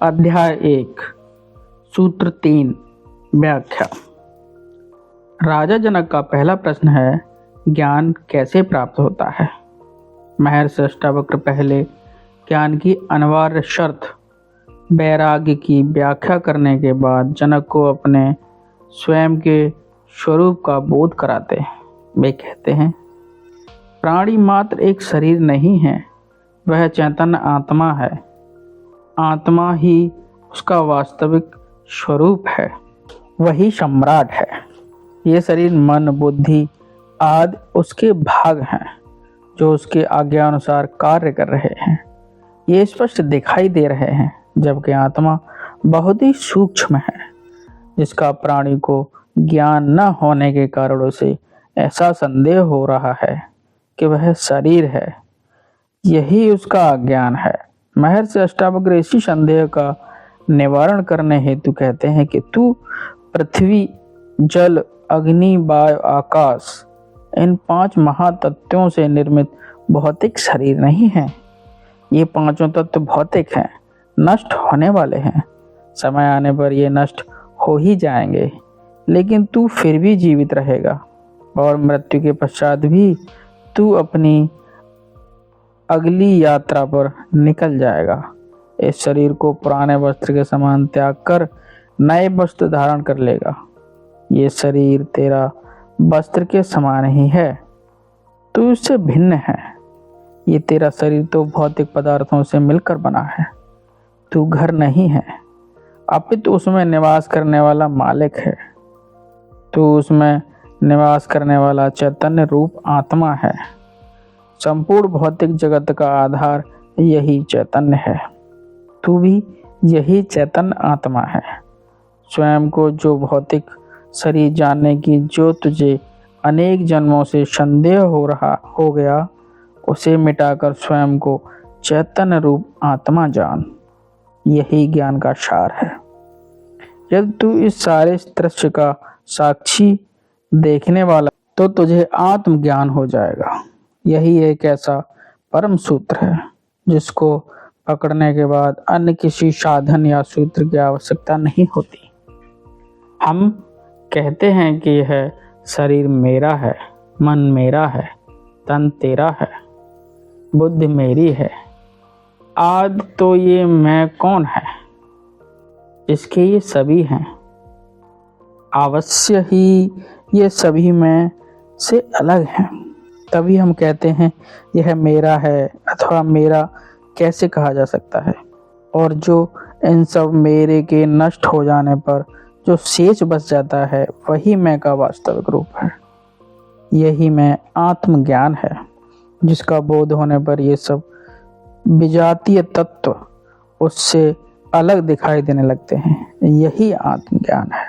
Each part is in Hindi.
अध्याय 1 सूत्र 3 व्याख्या। राजा जनक का पहला प्रश्न है, ज्ञान कैसे प्राप्त होता है। महर्षि अष्टावक्र पहले ज्ञान की अनिवार्य शर्त वैराग्य की व्याख्या करने के बाद जनक को अपने स्वयं के स्वरूप का बोध कराते हैं। वे कहते हैं, प्राणी मात्र एक शरीर नहीं है, वह चैतन्य आत्मा है। आत्मा ही उसका वास्तविक स्वरूप है, वही सम्राट है। ये शरीर मन बुद्धि आदि उसके भाग हैं जो उसके आज्ञानुसार कार्य कर रहे हैं। ये स्पष्ट दिखाई दे रहे हैं, जबकि आत्मा बहुत ही सूक्ष्म है, जिसका प्राणी को ज्ञान न होने के कारण उसे ऐसा संदेह हो रहा है कि वह शरीर है। यही उसका अज्ञान है। महर्षि अष्टावक्र इसी संदेह का निवारण करने हेतु कहते हैं कि तू पृथ्वी जल अग्नि वायु आकाश इन 5 महातत्वों से निर्मित भौतिक शरीर नहीं है। ये पांचों तत्व भौतिक हैं, नष्ट होने वाले हैं। समय आने पर ये नष्ट हो ही जाएंगे, लेकिन तू फिर भी जीवित रहेगा और मृत्यु के पश्चात भी तू अपनी अगली यात्रा पर निकल जाएगा। इस शरीर को पुराने वस्त्र के समान त्याग कर नए वस्त्र धारण कर लेगा। ये शरीर तेरा वस्त्र के समान ही है, तू इससे भिन्न है। ये तेरा शरीर तो भौतिक पदार्थों से मिलकर बना है। तू घर नहीं है, अपितु उसमें निवास करने वाला मालिक है। तू उसमें निवास करने वाला चैतन्य रूप आत्मा है। संपूर्ण भौतिक जगत का आधार यही चैतन्य है। तू भी यही चैतन्य आत्मा है। स्वयं को जो भौतिक शरीर जानने की जो तुझे अनेक जन्मों से संदेह हो गया, उसे मिटाकर स्वयं को चैतन्य रूप आत्मा जान। यही ज्ञान का सार है। यदि तू इस सारे दृश्य का साक्षी देखने वाला, तो तुझे आत्मज्ञान हो जाएगा। यही एक ऐसा परम सूत्र है जिसको पकड़ने के बाद अन्य किसी साधन या सूत्र की आवश्यकता नहीं होती। हम कहते हैं कि यह शरीर मेरा है, मन मेरा है, तन तेरा है, बुद्धि मेरी है। आदि तो ये मैं कौन है, इसके ये सभी हैं। अवश्य ही ये सभी मैं से अलग हैं। तभी हम कहते हैं यह मेरा है, अथवा मेरा कैसे कहा जा सकता है। और जो इन सब मेरे के नष्ट हो जाने पर जो शेष बच जाता है, वही मैं का वास्तविक रूप है। यही मैं आत्मज्ञान है, जिसका बोध होने पर ये सब विजातीय तत्व उससे अलग दिखाई देने लगते हैं। यही आत्मज्ञान है।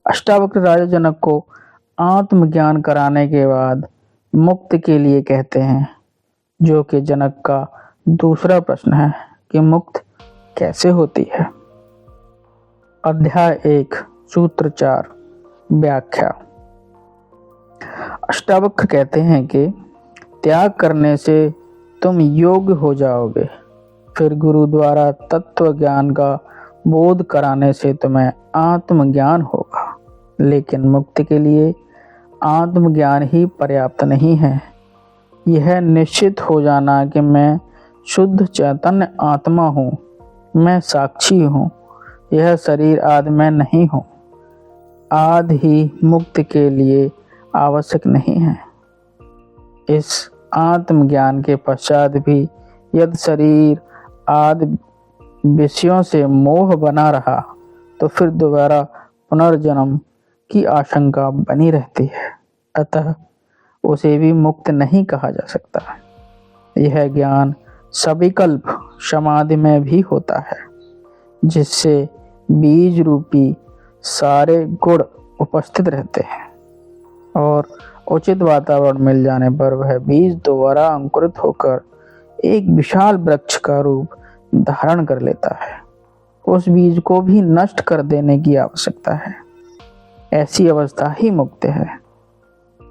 अष्टावक्र राजा जनक को आत्मज्ञान कराने के बाद मुक्त के लिए कहते हैं, जो कि जनक का दूसरा प्रश्न है कि मुक्त कैसे होती है। अध्याय 1 सूत्र 4 व्याख्या। अष्टावक्र कहते हैं कि त्याग करने से तुम योग्य हो जाओगे, फिर गुरु द्वारा तत्व ज्ञान का बोध कराने से तुम्हें आत्मज्ञान होगा। लेकिन मुक्ति के लिए आत्मज्ञान ही पर्याप्त नहीं है। यह निश्चित हो जाना कि मैं शुद्ध चैतन्य आत्मा हूँ, मैं साक्षी हूँ, यह शरीर आदि मैं नहीं हूँ, आदि ही मुक्ति के लिए आवश्यक नहीं है। इस आत्मज्ञान के पश्चात भी यदि शरीर आदि विषयों से मोह बना रहा, तो फिर दोबारा पुनर्जन्म की आशंका बनी रहती है। अतः उसे भी मुक्त नहीं कहा जा सकता। यह ज्ञान सविकल्प समाधि में भी होता है, जिससे बीज रूपी सारे गुण उपस्थित रहते हैं और उचित वातावरण मिल जाने पर वह बीज दोबारा अंकुरित होकर एक विशाल वृक्ष का रूप धारण कर लेता है। उस बीज को भी नष्ट कर देने की आवश्यकता है। ऐसी अवस्था ही मुक्त है।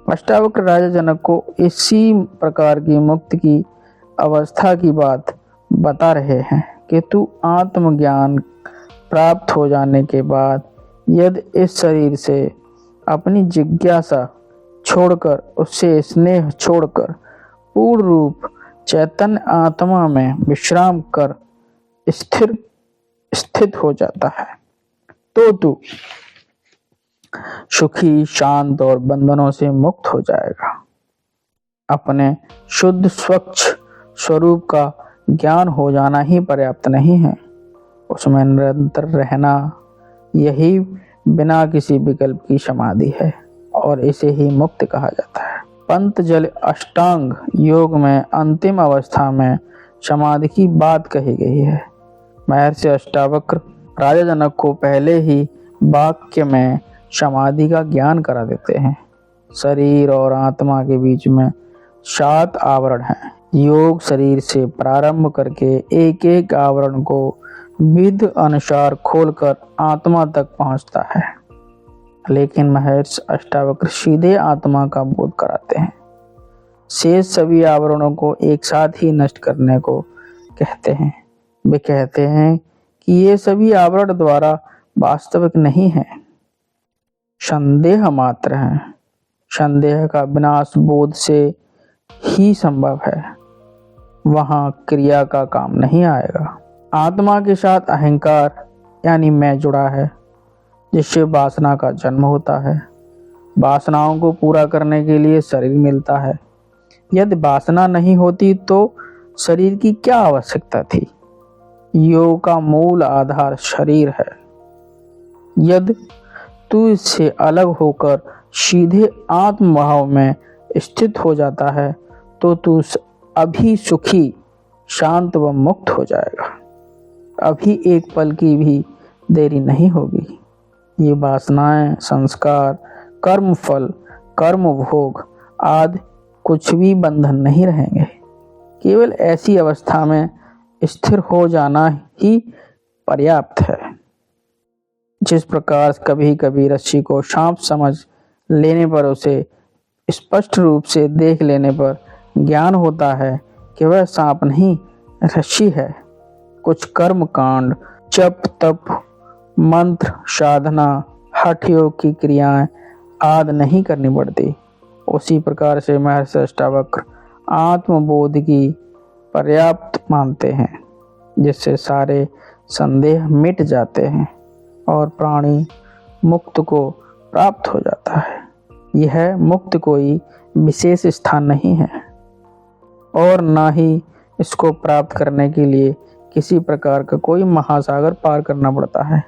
अष्टावक्र राजा जनक को इसी प्रकार की मुक्त की अवस्था की बात बता रहे हैं कि कि तू आत्मज्ञान प्राप्त हो जाने के बाद यदि इस शरीर से अपनी जिज्ञासा छोड़कर, उससे स्नेह छोड़कर पूर्ण रूप चैतन्य आत्मा में विश्राम कर स्थित हो जाता है, तो तू सुखी, शांत और बंधनों से मुक्त हो जाएगा। अपने शुद्ध स्वच्छ स्वरूप का ज्ञान हो जाना ही पर्याप्त नहीं है, उसमें निरंतर रहना, यही बिना किसी विकल्प की समाधि है और इसे ही मुक्त कहा जाता है। पंतजलि अष्टांग योग में अंतिम अवस्था में समाधि की बात कही गई है। महर्षि अष्टावक्र राजा जनक को पहले ही वाक्य में समाधि का ज्ञान करा देते हैं। शरीर और आत्मा के बीच में 7 आवरण हैं। योग शरीर से प्रारंभ करके एक एक आवरण को विधि अनुसार खोलकर आत्मा तक पहुंचता है, लेकिन महर्षि अष्टावक्र सीधे आत्मा का बोध कराते हैं। शेष सभी आवरणों को एक साथ ही नष्ट करने को कहते हैं। वे कहते हैं कि ये सभी आवरण द्वारा वास्तविक नहीं है, संदेह मात्र है। संदेह का विनाश बोध से ही संभव है, वहां क्रिया का काम नहीं आएगा। आत्मा के साथ अहंकार यानी मैं जुड़ा है, जिससे वासना का जन्म होता है। वासनाओं को पूरा करने के लिए शरीर मिलता है। यदि वासना नहीं होती तो शरीर की क्या आवश्यकता थी। योग का मूल आधार शरीर है। यदि तू इससे अलग होकर सीधे आत्म भाव में स्थित हो जाता है, तो तू अभी सुखी, शांत व मुक्त हो जाएगा। अभी एक पल की भी देरी नहीं होगी। ये वासनाएं, संस्कार, कर्म फल, कर्म भोग आदि कुछ भी बंधन नहीं रहेंगे। केवल ऐसी अवस्था में स्थिर हो जाना ही पर्याप्त है। जिस प्रकार कभी कभी रस्सी को सांप समझ लेने पर, उसे स्पष्ट रूप से देख लेने पर ज्ञान होता है कि वह सांप नहीं रस्सी है। कुछ कर्म कांड, जप तप, मंत्र साधना, हठ योग की क्रियाएं आदि नहीं करनी पड़ती। उसी प्रकार से महर्षि अष्टावक्र आत्मबोध की पर्याप्त मानते हैं, जिससे सारे संदेह मिट जाते हैं और प्राणी मुक्त को प्राप्त हो जाता है। यह मुक्त कोई विशेष स्थान नहीं है और न ही इसको प्राप्त करने के लिए किसी प्रकार का कोई महासागर पार करना पड़ता है,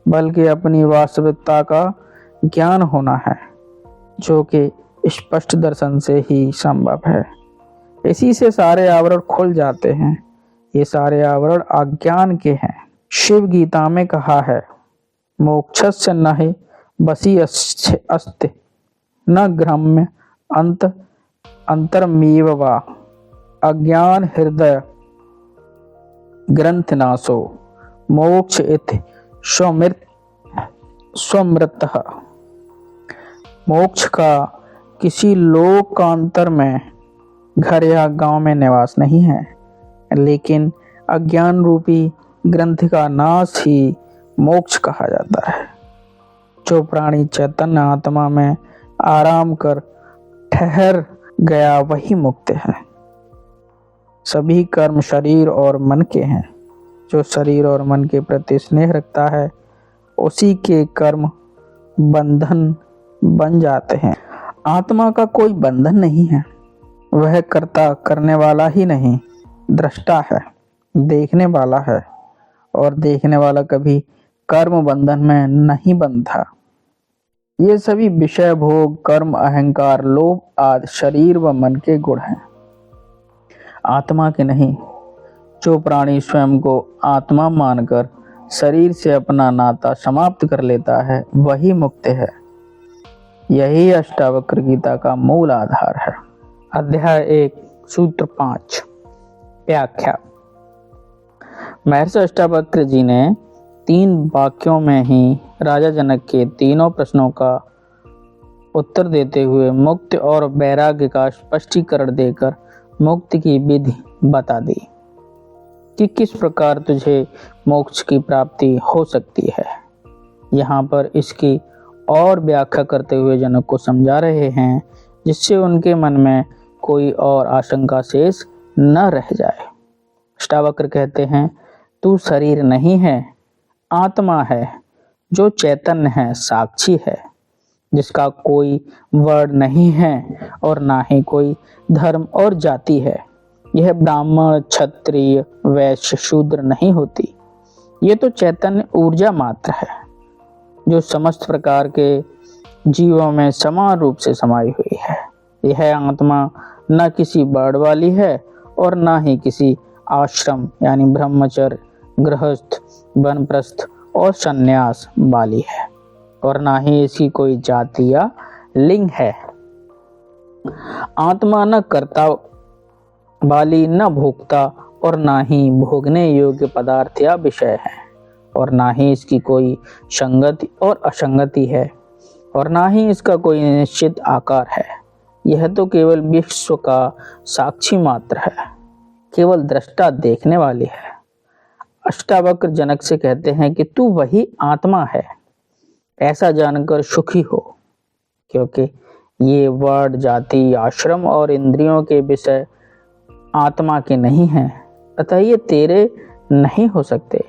बल्कि अपनी वास्तविकता का ज्ञान होना है, जो कि स्पष्ट दर्शन से ही संभव है। इसी से सारे आवरण खुल जाते हैं। ये सारे आवरण अज्ञान के हैं। शिव गीता में कहा है, मोक्षस्य नहि वसी अस्ति न ग्राम्य अंतरमेव वा अज्ञान हृदय ग्रंथ नाशो मोक्ष इति स्वमृतः। मोक्ष का किसी लोकांतर में घर या गांव में निवास नहीं है, लेकिन अज्ञान रूपी ग्रंथ का नाश ही मोक्ष कहा जाता है। जो प्राणी चैतन्य आत्मा में आराम कर ठहर गया वही मुक्त है। सभी कर्म शरीर और मन के हैं। जो शरीर और मन के प्रति स्नेह रखता है, उसी के कर्म बंधन बन जाते हैं। आत्मा का कोई बंधन नहीं है। वह कर्ता करने वाला ही नहीं, दृष्टा है, देखने वाला है, और देखने वाला कभी कर्म बंधन में नहीं बंधा। ये सभी विषय, भोग, कर्म, अहंकार, लोभ आदि शरीर व मन के गुण हैं, आत्मा के नहीं। जो प्राणी स्वयं को आत्मा मानकर शरीर से अपना नाता समाप्त कर लेता है, वही मुक्त है। यही अष्टावक्र गीता का मूल आधार है। अध्याय 1 सूत्र 5 व्याख्या। महर्षि अष्टावक्र जी ने 3 वाक्यों में ही राजा जनक के तीनों प्रश्नों का उत्तर देते हुए मुक्ति और वैराग्य का स्पष्टीकरण देकर मुक्ति की विधि बता दी। कि किस प्रकार तुझे मोक्ष की प्राप्ति हो सकती है। यहाँ पर इसकी और व्याख्या करते हुए जनक को समझा रहे हैं, जिससे उनके मन में कोई और आशंका शेष न रह जाए। अष्टावक्र कहते हैं, तू शरीर नहीं है, आत्मा है, जो चैतन्य है, साक्षी है, जिसका कोई वर्ण नहीं है और ना ही कोई धर्म और जाति है। यह ब्राह्मण, क्षत्रिय, वैश्य, शूद्र नहीं होती। ये तो चैतन्य ऊर्जा मात्र है, जो समस्त प्रकार के जीवों में समान रूप से समाई हुई है। यह आत्मा न किसी वर्ण वाली है और न ही किसी आश्रम यानी ब्रह्मचर्य, गृहस्थ, वानप्रस्थ और संन्यास वाली है, और ना ही इसकी कोई जाति या लिंग है। आत्मा न कर्ता वाली, न भोक्ता और ना ही भोगने योग्य पदार्थ या विषय है, और ना ही इसकी कोई संगति और असंगति है, और ना ही इसका कोई निश्चित आकार है। यह तो केवल विश्व का साक्षी मात्र है, केवल दृष्टा देखने वाली है। अष्टावक्र जनक से कहते हैं कि तू वही आत्मा है, ऐसा जानकर सुखी हो, क्योंकि ये वर्ण, जाति, आश्रम और इंद्रियों के विषय आत्मा के नहीं हैं, अतः ये तेरे नहीं हो सकते।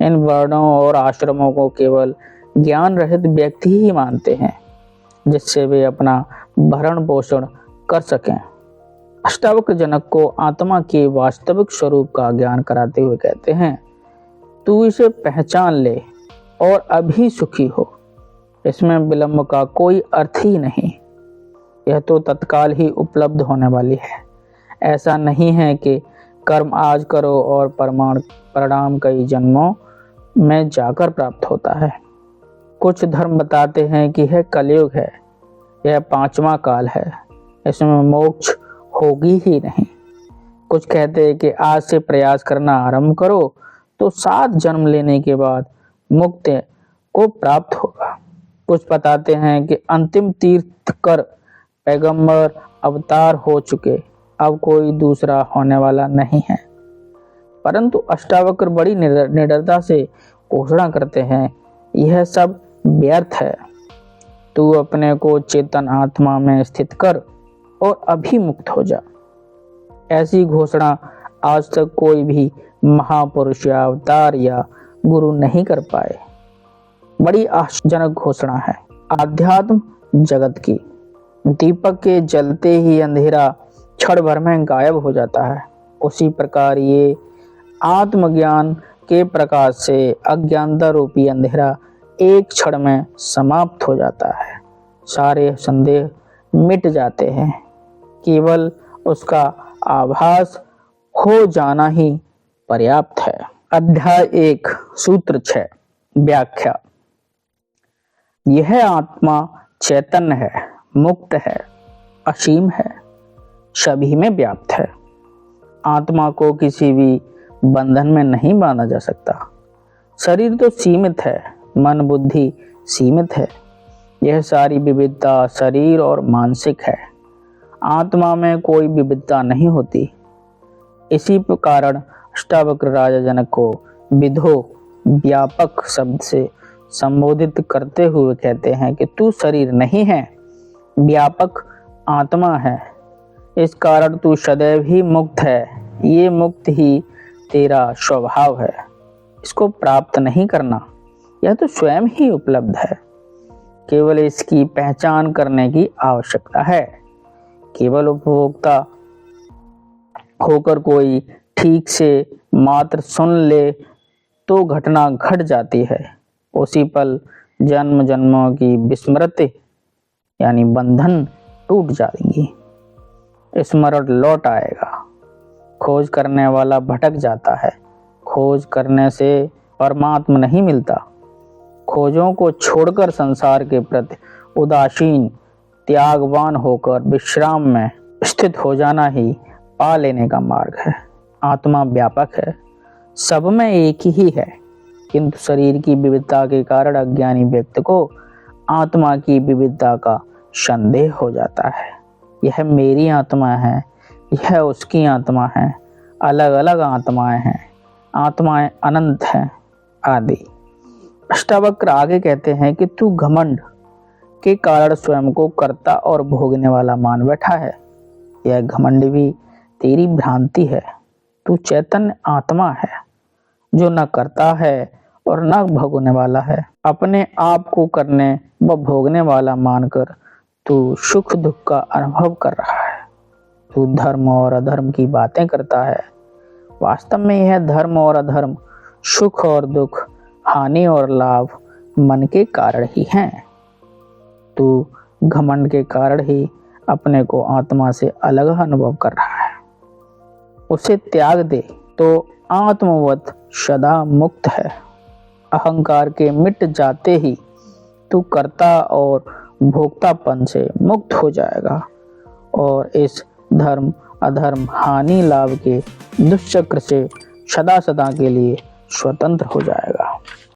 इन वर्णों और आश्रमों को केवल ज्ञान रहित व्यक्ति ही मानते हैं, जिससे वे अपना भरण पोषण कर सकें। अष्टावक्र जनक को आत्मा के वास्तविक स्वरूप का ज्ञान कराते हुए कहते हैं, तू इसे पहचान ले और अभी सुखी हो। इसमें विलंब का कोई अर्थ ही नहीं, यह तो तत्काल ही उपलब्ध होने वाली है। ऐसा नहीं है कि कर्म आज करो और परिणाम कई जन्मों में जाकर प्राप्त होता है। कुछ धर्म बताते हैं कि यह कलयुग है, यह 5वां काल है, इसमें मोक्ष होगी ही नहीं। कुछ कहते हैं कि आज से प्रयास करना आरंभ करो तो 7 जन्म लेने के बाद मुक्ति को प्राप्त होगा। कुछ बताते हैं कि अंतिम तीर्थकर पैगंबर अवतार हो चुके, अब कोई दूसरा होने वाला नहीं है। परंतु अष्टावक्र बड़ी निडरता से घोषणा करते हैं, यह सब व्यर्थ है। तू अपने को चेतन आत्मा में स्थित कर और अभी मुक्त हो जा। ऐसी घोषणा आज तक कोई भी महापुरुष या अवतार या गुरु नहीं कर पाए। बड़ी आश्चर्यजनक घोषणा है आध्यात्म जगत की। दीपक के जलते ही अंधेरा क्षण भर में गायब हो जाता है, उसी प्रकार ये आत्मज्ञान के प्रकाश से अज्ञानता रूपी अंधेरा एक क्षण में समाप्त हो जाता है। सारे संदेह मिट जाते हैं, केवल उसका आभास हो जाना ही पर्याप्त है। अध्याय 1 सूत्र 6 व्याख्या। यह आत्मा चैतन्य है, मुक्त है, असीम है, सभी में व्याप्त है। आत्मा को किसी भी बंधन में नहीं बांधा जा सकता। शरीर तो सीमित है, मन बुद्धि सीमित है। यह सारी विविधता शरीर और मानसिक है। आत्मा में कोई विविधता नहीं होती। इसी कारण अष्टावक्र राजा जनक को विधो व्यापक शब्द से संबोधित करते हुए कहते हैं कि तू शरीर नहीं है, व्यापक आत्मा है। इस कारण तू सदैव ही मुक्त है। ये मुक्त ही तेरा स्वभाव है। इसको प्राप्त नहीं करना, यह तो स्वयं ही उपलब्ध है। केवल इसकी पहचान करने की आवश्यकता है। केवल उपभोक्ता होकर कोई ठीक से मात्र सुन ले तो घटना घट जाती है। उसी पल जन्म जन्मों की विस्मृति यानी बंधन टूट जाएंगी। स्मरण लौट आएगा। खोज करने वाला भटक जाता है। खोज करने से परमात्मा नहीं मिलता। खोजों को छोड़कर संसार के प्रति उदासीन त्यागवान होकर विश्राम में स्थित हो जाना ही पा लेने का मार्ग है। आत्मा व्यापक है, सब में एक ही है, किंतु शरीर की विविधता के कारण अज्ञानी व्यक्ति को आत्मा की विविधता का संदेह हो जाता है। यह मेरी आत्मा है, यह उसकी आत्मा है, अलग अलग आत्माएं हैं। आत्माएं अनंत हैं आदि। अष्टावक्र आगे कहते हैं कि तू घमंड के कारण स्वयं को कर्ता और भोगने वाला मान बैठा है। यह घमंड भी तेरी भ्रांति है। तू चैतन्य आत्मा है जो न करता है और न भोगने वाला है। अपने आप को करने व भोगने वाला मानकर तू सुख दुख का अनुभव कर रहा है। तू धर्म और अधर्म की बातें करता है। वास्तव में यह धर्म और अधर्म, सुख और दुख, हानि और लाभ मन के कारण ही हैं। तू घमंड के कारण ही अपने को आत्मा से अलग अनुभव कर रहा है। उसे त्याग दे तो आत्मवत सदा मुक्त है। अहंकार के मिट जाते ही तू कर्ता और भोक्तापन से मुक्त हो जाएगा और इस धर्म अधर्म हानि लाभ के दुष्चक्र से सदा सदा के लिए स्वतंत्र हो जाएगा।